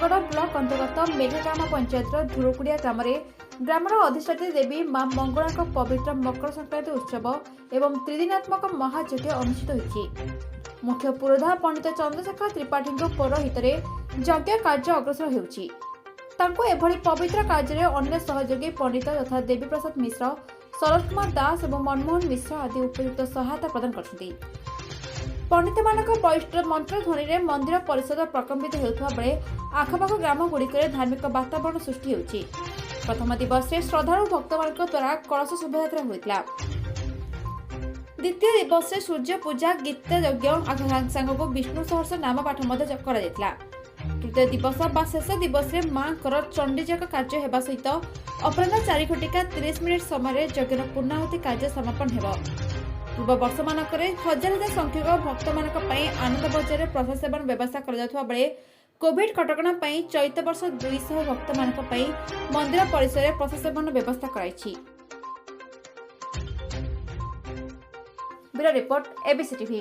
Sundargarh block अंतर्गत मेघाग्राम पंचायत धुरकुड़िया ग्राम grammar अधिष्ठात्री देवी मां मंगला पवित्र मकर संक्रांति उत्सव एवं त्रिदिनात्मक महायज्ञ अनुष्ठित होती। मुख्य पुरोधा पंडित चंद्रशेखर त्रिपाठी पौरोहित यज्ञ कार्य अग्रसर होउछि। तांको एभली पवित्र कार्य अन्य सहयोगी पंडित तथा देवी प्रसाद मिश्र, शरद कुमार दास और मनमोहन मिश्र आदि उपयुक्त सहायता प्रदान करछथि। पंडित मानक बलिष्ठ मंत्र ध्वनि में मंदिर परिसर प्रकम्पित होता बेले आखपाख ग्राम गुड़िक धार्मिक वातावरण सृष्टि होउछि। प्रथम दिवस में श्रद्धालु भक्त द्वारा कलश शोभायात्रा होता। द्वितीय दिवस में सूर्य पूजा गीत यज्ञ सांगक विष्णु सहर्ष नाम पाठ कर। तृतीय दिवस बा शेष दिवस में मां चंडीजाक कार्य होगा सहित अपराह 4 घटिका 30 मिनिट समय यज्ञ पूर्णाहुति कार्य समापन हो। पूर्व वर्ष मानक हजार हजार संख्यक भक्त आनंद बजार प्रसाद सेवन व्यवस्था कर कोविड कटकणा चलित वर्ष 200 भक्त मंदिर परिसर में प्रसाद सेवन व्यवस्था कराई। Bureau report ABC TV.